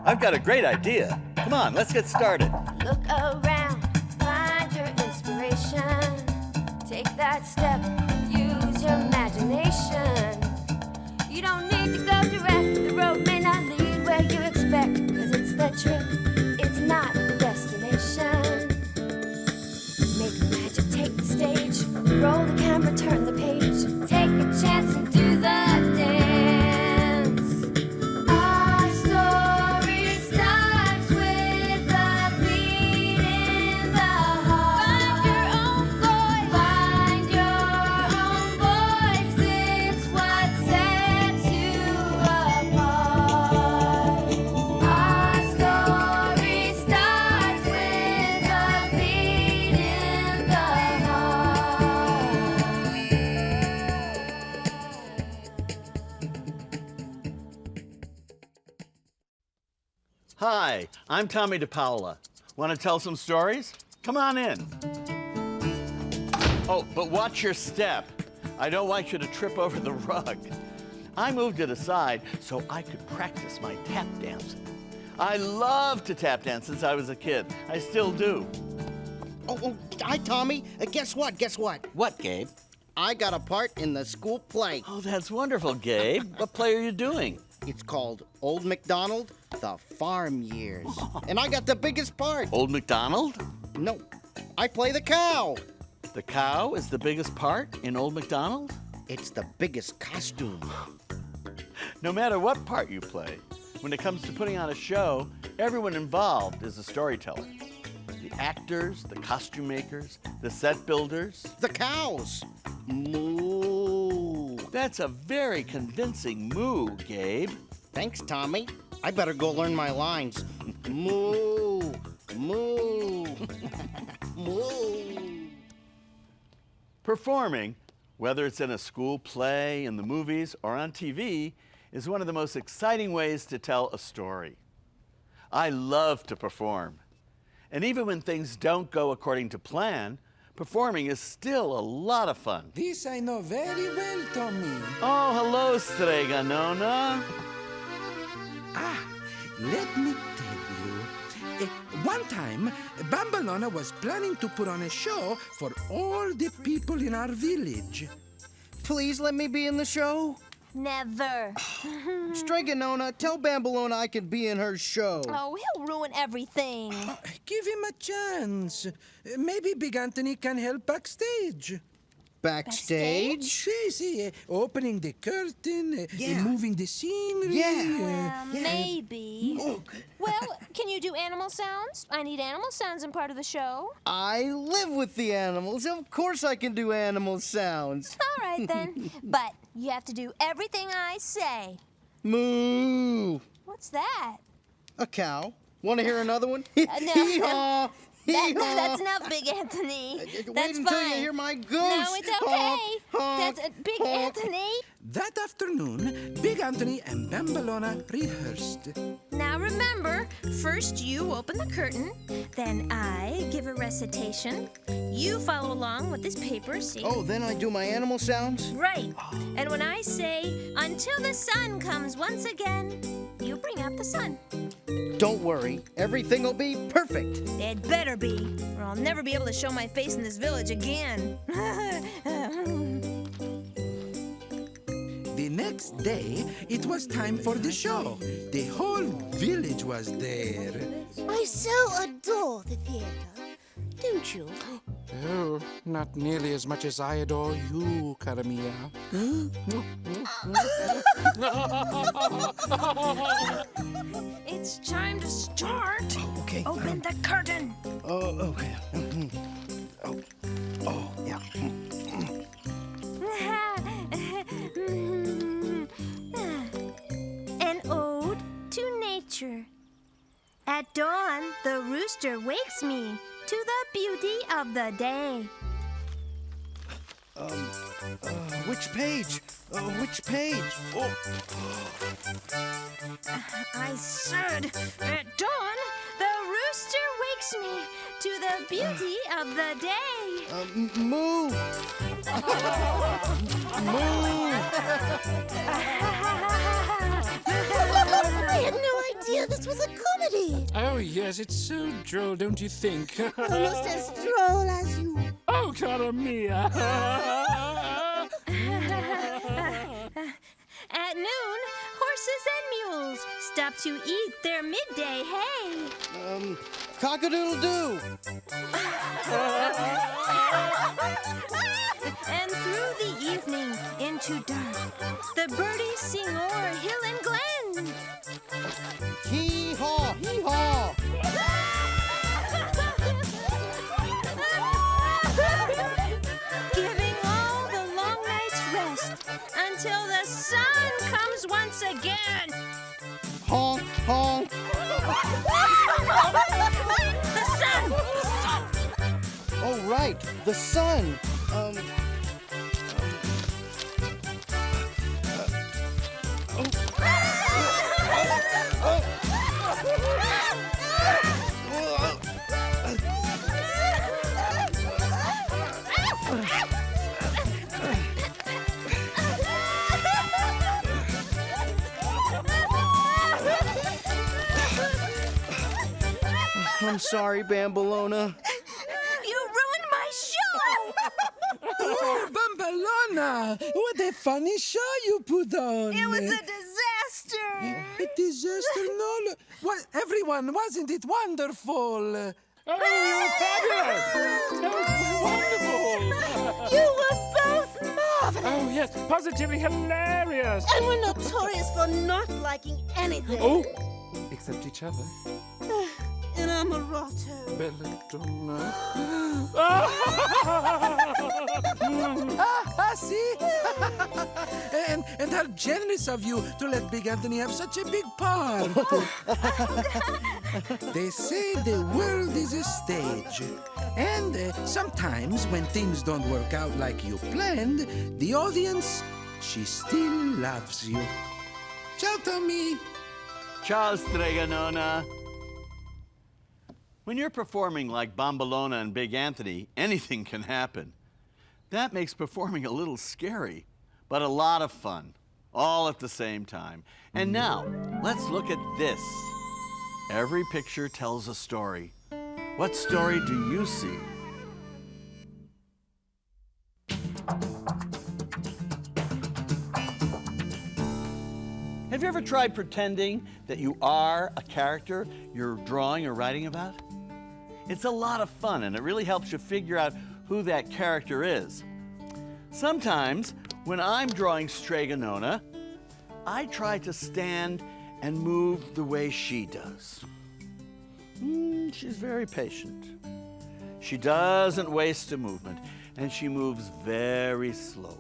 I've got a great idea. Come on, let's get started. Look around, find your inspiration. Take that step, use your imagination. You don't need to go direct, the road may not lead where you expect. Cause it's the trip, it's not the destination. Make the magic take the stage, roll the camera, turn the page. Take a chance and do the dance. Our story starts with a beat in the heart. Find your own voice, it's what sets you apart. Our story starts with a beat in the heart. Hi, I'm Tomie DePaola. Want to tell some stories? Come on in. Oh, but watch your step. I don't want you to trip over the rug. I moved it aside so I could practice my tap dancing. I love to tap dance since I was a kid. I still do. Oh, hi, Tommy. Guess what? What, Gabe? I got a part in the school play. Oh, that's wonderful, Gabe. What play are you doing? It's called Old MacDonald, The Farm Years. And I got the biggest part. Old MacDonald? No, I play the cow. The cow is the biggest part in Old MacDonald? It's the biggest costume. No matter what part you play, when it comes to putting on a show, everyone involved is a storyteller. The actors, the costume makers, the set builders. The cows. Moo. That's a very convincing moo, Gabe. Thanks, Tommy. I better go learn my lines. Moo. Moo. Moo. Performing, whether it's in a school play, in the movies, or on TV, is one of the most exciting ways to tell a story. I love to perform. And even when things don't go according to plan, performing is still a lot of fun. This I know very well, Tommy. Oh, hello, Strega Nona. Let me tell you. One time, Bambalona was planning to put on a show for all the people in our village. Please let me be in the show. Never. Streganona, tell Bambalona I can be in her show. Oh, he'll ruin everything. Give him a chance. Maybe Big Anthony can help backstage. Backstage? See, opening the curtain, Yeah. moving the scenery. Yeah. Maybe. Oh, good. Well, can you do animal sounds? I need animal sounds in part of the show. I live with the animals. Of course I can do animal sounds. All right, then. But you have to do everything I say. Moo. What's that? A cow. Want to hear another one? No. Hee-haw. Hee-haw. That's enough, Big Anthony. Wait That's until fine. you hear my goose. No, it's okay. Honk, That's Big honk. Anthony. That afternoon, Big Anthony and Bambalona rehearsed. Now remember, first you open the curtain, then I give a recitation. You follow along with this paper, see? Oh, then I do my animal sounds? Right. And when I say, until the sun comes once again, you bring out the sun. Don't worry. Everything will be perfect. It better be, or I'll never be able to show my face in this village again. The next day, it was time for the show. The whole village was there. I so adore the theater, don't you? Oh, not nearly as much as I adore you, Caramia. It's time to start. Okay. Open the curtain. Oh, okay. Oh, yeah. An ode to nature. At dawn, the rooster wakes me to the beauty of the day. Which page? Which page? Oh. I said, at dawn, the rooster wakes me to the beauty of the day. Moo! Moo! I had no idea this was a comedy. Oh, yes, it's so droll, don't you think? Almost as droll as you. Oh, cara mia. At noon, horses and mules stop to eat their midday hay. Cock-a-doodle-doo. And through the evening into dark, the birdies sing o'er hill and glen. Hee-haw, hee-haw. Giving all the long night's rest until the sun comes once again. Honk, honk. The sun! Oh, right, the sun. I'm sorry, Bambolona. You ruined my show! Oh, Bambolona! What a funny show you put on! It was a disaster! A disaster, no. What, everyone, wasn't it wonderful? Oh, you were fabulous! That was wonderful! You were both marvelous. Oh, yes, positively hilarious! And we're notorious for not liking anything. Oh, except each other. Inamorato. Belladonna. See? and how generous of you to let Big Anthony have such a big part. They say the world is a stage. And sometimes when things don't work out like you planned, the audience, she still loves you. Ciao, Tomie. Ciao, Streganona. When you're performing like Bambolona and Big Anthony, anything can happen. That makes performing a little scary, but a lot of fun, all at the same time. And now, let's look at this. Every picture tells a story. What story do you see? Have you ever tried pretending that you are a character you're drawing or writing about? It's a lot of fun, and it really helps you figure out who that character is. Sometimes, when I'm drawing Streganona, I try to stand and move the way she does. She's very patient. She doesn't waste a movement, and she moves very slowly.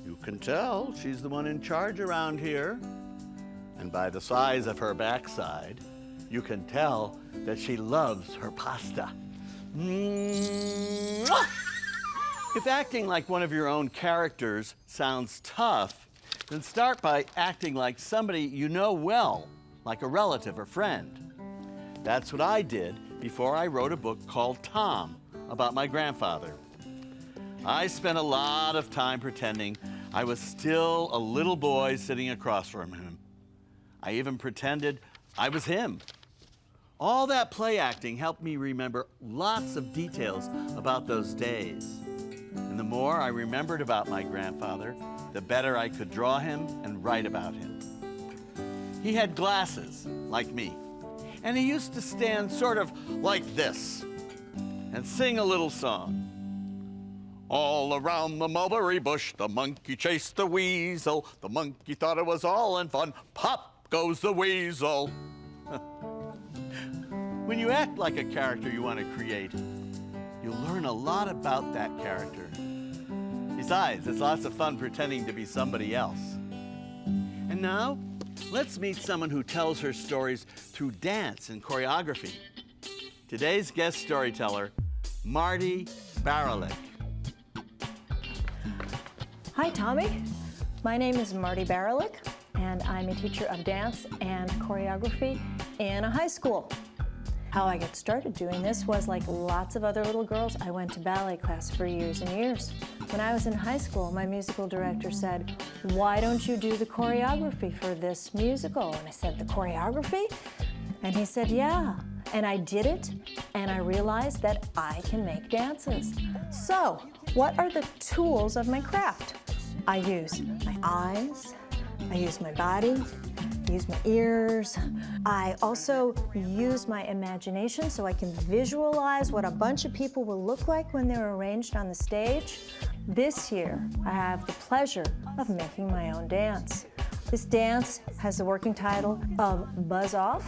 You can tell she's the one in charge around here. And by the size of her backside, you can tell that she loves her pasta. Mwah! If acting like one of your own characters sounds tough, then start by acting like somebody you know well, like a relative or friend. That's what I did before I wrote a book called Tom, about my grandfather. I spent a lot of time pretending I was still a little boy sitting across from him. I even pretended I was him. All that play acting helped me remember lots of details about those days. And the more I remembered about my grandfather, the better I could draw him and write about him. He had glasses, like me, and he used to stand sort of like this and sing a little song. All around the mulberry bush, the monkey chased the weasel. The monkey thought it was all in fun. Pop goes the weasel. When you act like a character you want to create, you'll learn a lot about that character. Besides, it's lots of fun pretending to be somebody else. And now, let's meet someone who tells her stories through dance and choreography. Today's guest storyteller, Martie Barylick. Hi, Tommy. My name is Martie Barylick, and I'm a teacher of dance and choreography in a high school. How I got started doing this was like lots of other little girls. I went to ballet class for years and years. When I was in high school, my musical director said, "Why don't you do the choreography for this musical?" And I said, "The choreography?" And he said, "Yeah." And I did it, and I realized that I can make dances. So, what are the tools of my craft? I use my eyes, I use my body, I use my ears. I also use my imagination so I can visualize what a bunch of people will look like when they're arranged on the stage. This year, I have the pleasure of making my own dance. This dance has the working title of Buzz Off,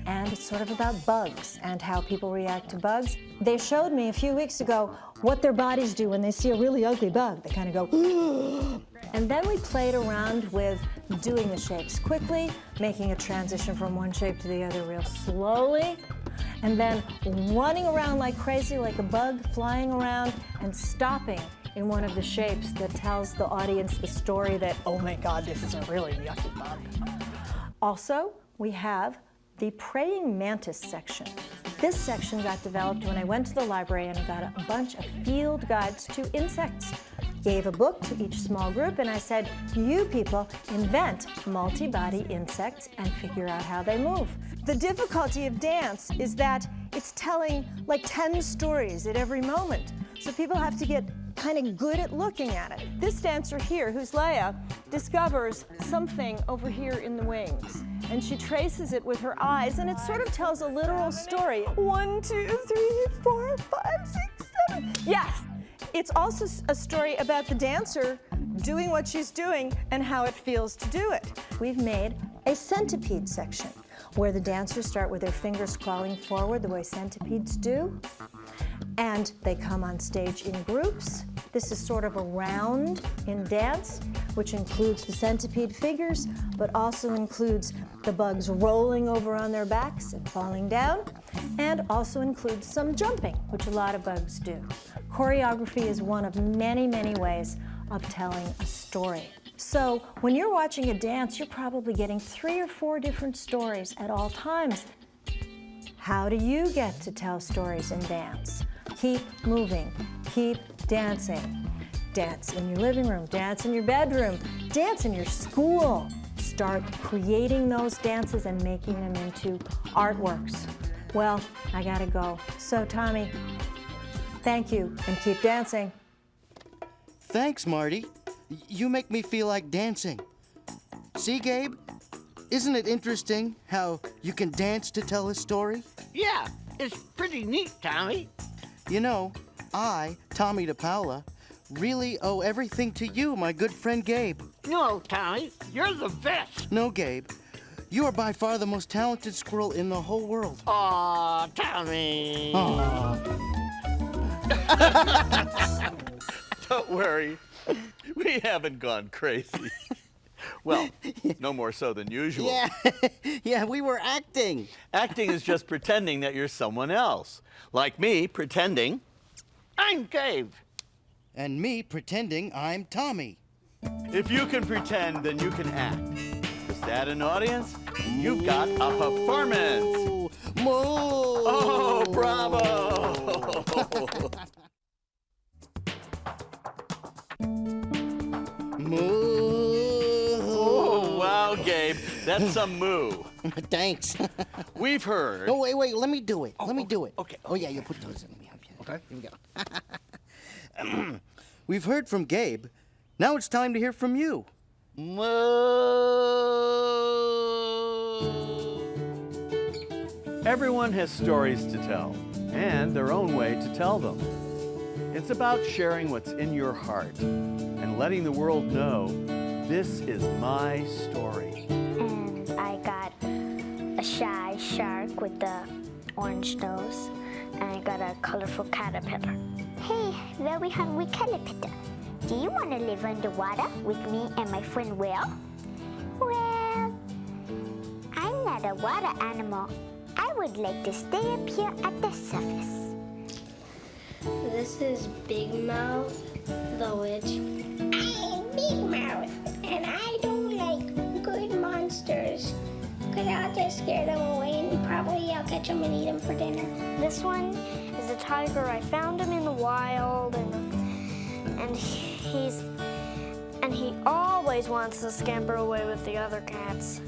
and it's sort of about bugs and how people react to bugs. They showed me a few weeks ago what their bodies do when they see a really ugly bug. They kind of go, and then we played around with doing the shapes quickly, making a transition from one shape to the other real slowly, and then running around like crazy, like a bug, flying around and stopping in one of the shapes that tells the audience the story that, oh my God, this is a really yucky bug. Also, we have the praying mantis section. This section got developed when I went to the library and got a bunch of field guides to insects. Gave a book to each small group and I said, you people invent multi-body insects and figure out how they move. The difficulty of dance is that it's telling like 10 stories at every moment. So people have to get kind of good at looking at it. This dancer here, who's Leia, discovers something over here in the wings. And she traces it with her eyes, and it sort of tells a literal story. 1, 2, 3, 4, 5, 6, 7. Yes! It's also a story about the dancer doing what she's doing and how it feels to do it. We've made a centipede section, where the dancers start with their fingers crawling forward the way centipedes do. And they come on stage in groups. This is sort of a round in dance, which includes the centipede figures, but also includes the bugs rolling over on their backs and falling down, and also includes some jumping, which a lot of bugs do. Choreography is one of many, many ways of telling a story. So when you're watching a dance, you're probably getting 3 or 4 different stories at all times. How do you get to tell stories in dance? Keep moving, keep dancing. Dance in your living room, dance in your bedroom, dance in your school. Start creating those dances and making them into artworks. Well, I gotta go. So Tomie, thank you and keep dancing. Thanks, Martie. You make me feel like dancing. See, Gabe? Isn't it interesting how you can dance to tell a story? Yeah, it's pretty neat, Tomie. You know, I, Tomie DePaola, really owe everything to you, my good friend Gabe. No, Tomie, you're the best. No, Gabe. You are by far the most talented squirrel in the whole world. Aw, Tomie. Don't worry, we haven't gone crazy. Well, no more so than usual. Yeah, we were acting. Acting is just pretending that you're someone else. Like me pretending I'm Gabe. And me pretending I'm Tomie. if you can pretend, then you can act. Is that an audience? You've got a performance. Moo! Oh, bravo! Moo! Oh, wow, Gabe, that's some moo. Thanks. We've heard. Oh, wait, let me do it. Let me do it. Okay. Oh, yeah, you put those in. Let me help you. Okay. Here we go. We've heard from Gabe. Now it's time to hear from you. Moo. Everyone has stories to tell, and their own way to tell them. It's about sharing what's in your heart and letting the world know this is my story. And I got a shy shark with the orange nose, and I got a colorful caterpillar. Hey, very hungry caterpillar. Do you want to live underwater with me and my friend Will? Well, I'm not a water animal. I would like to stay up here at the surface. This is Big Mouth, the witch. I'm Big Mouth, and I don't like good monsters. Because I'll just scare them away and probably I'll catch them and eat them for dinner. This one is a tiger. I found him in the wild, and he always wants to scamper away with the other cats.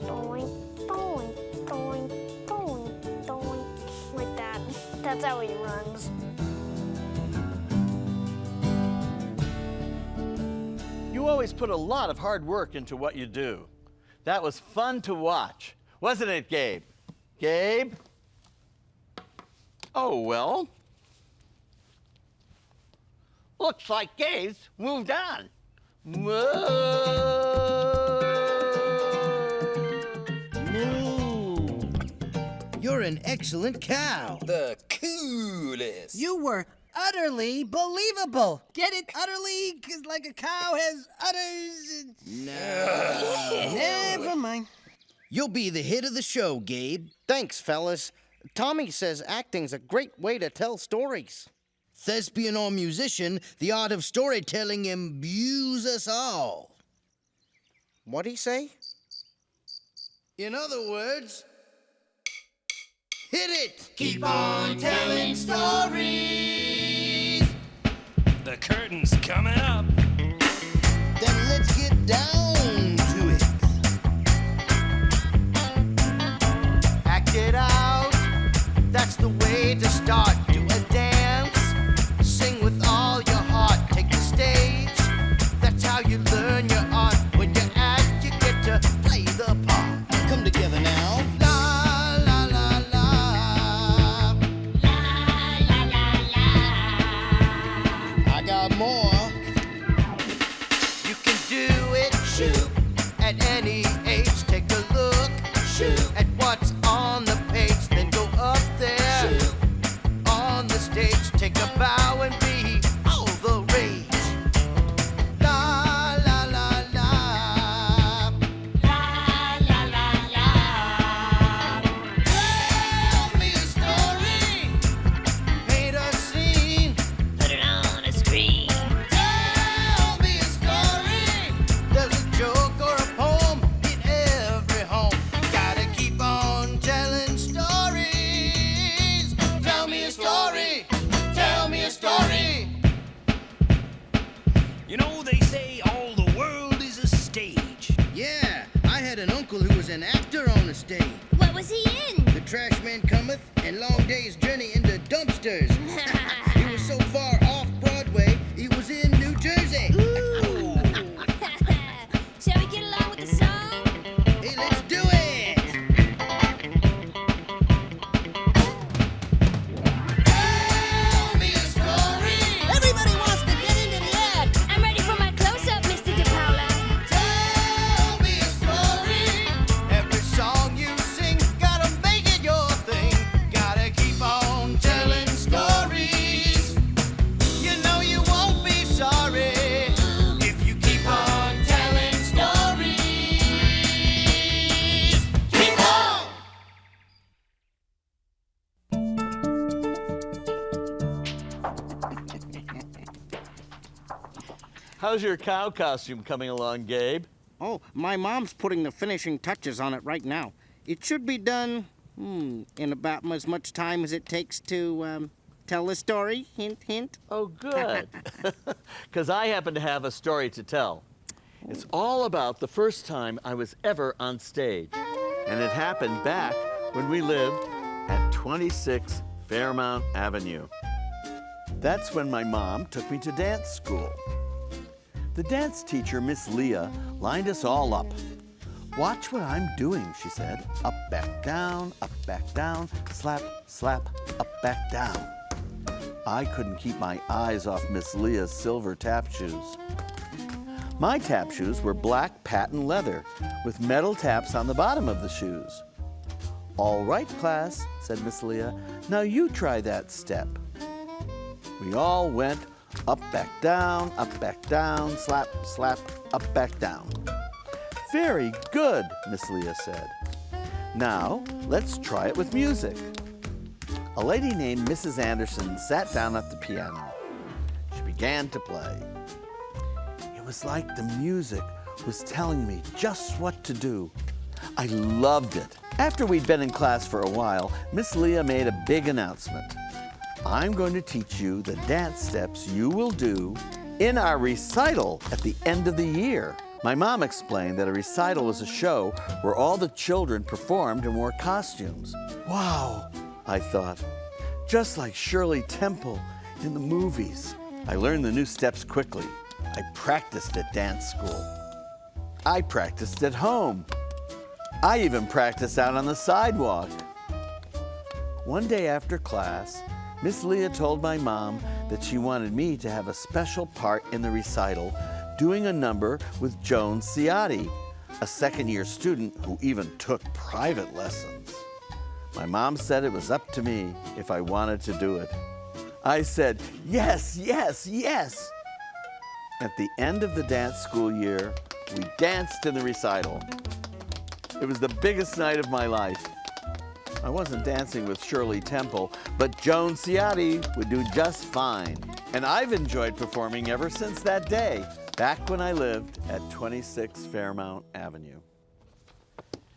Doink, doink, doink, doink, doink. Like that. That's how he runs. You always put a lot of hard work into what you do. That was fun to watch, wasn't it, Gabe? Gabe? Oh, well. Looks like Gabe's moved on. Moo! You're an excellent cow. The coolest. You were utterly believable. Get it? Utterly, 'cause like a cow has udders. Never mind. You'll be the hit of the show, Gabe. Thanks, fellas. Tommy says acting's a great way to tell stories. Thespian or musician, the art of storytelling imbues us all. What'd he say? In other words, hit it! Keep on telling stories! The curtain's coming up. Then let's get down to it. Act it out, that's the way to start. Do a dance, sing with all your heart. Take the stage, that's how you learn your art. When you act, you get to play the part. Come together now. La la la la. La la la la. I got more. You can do it, shoot, at any age. Take a look, shoot, at what's on the page. Then go up there, shoot, on the stage. Take a bow and be all the rage. La la la la. La la la la. Tell me a story, paint a scene, put it on a screen. Tell me a story, there's a joke or a poem in every home. Gotta keep on telling stories. Tell me a story, tell me a story. You know, they say all the world is a stage. Yeah, I had an uncle who was an actor on the stage. What was he in? The Trash Man Cometh and Long Day's Journey into Dumpsters. He was so far off Broadway, he was in New Jersey. Shall we get along with the song? Hey, let's do it! Tell me a story. Everybody wants to get into the act. I'm ready for my close-up, Mr. DePaola. Tell me a story. Every song you sing, gotta make it your thing. Gotta keep on telling stories. You know you won't be sorry if you keep on telling stories. Keep on! How's your cow costume coming along, Gabe? Oh, my mom's putting the finishing touches on it right now. It should be done in about as much time as it takes to tell the story. Hint, hint. Oh, good. Because I happen to have a story to tell. It's all about the first time I was ever on stage. And it happened back when we lived at 26 Fairmount Avenue. That's when my mom took me to dance school. The dance teacher, Miss Leah, lined us all up. Watch what I'm doing, she said. Up, back, down, slap, slap, up, back, down. I couldn't keep my eyes off Miss Leah's silver tap shoes. My tap shoes were black patent leather with metal taps on the bottom of the shoes. All right, class, said Miss Leah. Now you try that step. We all went up, back, down, slap, slap, up, back, down. Very good, Miss Leah said. Now, let's try it with music. A lady named Mrs. Anderson sat down at the piano. She began to play. It was like the music was telling me just what to do. I loved it. After we'd been in class for a while, Miss Leah made a big announcement. I'm going to teach you the dance steps you will do In our recital at the end of the year, my mom explained that a recital was a show where all the children performed and wore costumes. Wow, I thought, just like Shirley Temple in the movies. I learned the new steps quickly. I practiced at dance school. I practiced at home. I even practiced out on the sidewalk. One day after class, Miss Leah told my mom that she wanted me to have a special part in the recital, doing a number with Joan Ciotti, a second-year student who even took private lessons. My mom said it was up to me if I wanted to do it. I said, yes, yes, yes. At the end of the dance school year, we danced in the recital. It was the biggest night of my life. I wasn't dancing with Shirley Temple, but Joan Ciotti would do just fine. And I've enjoyed performing ever since that day, back when I lived at 26 Fairmount Avenue.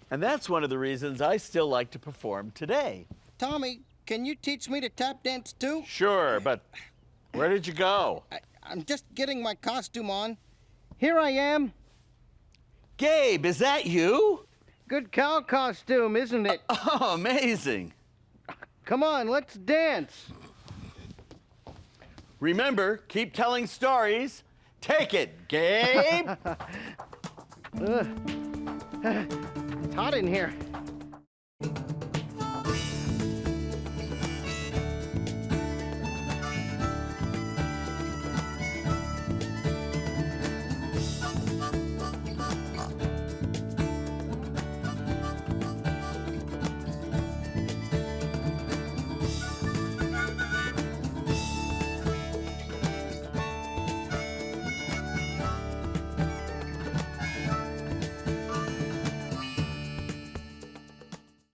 And that's one of the reasons I still like to perform today. Tommy, can you teach me to tap dance too? Sure, but where did you go? I'm just getting my costume on. Here I am. Gabe, is that you? Good cow costume, isn't it? Oh, amazing. Come on, let's dance. Remember, keep telling stories. Take it, Gabe. It's hot in here.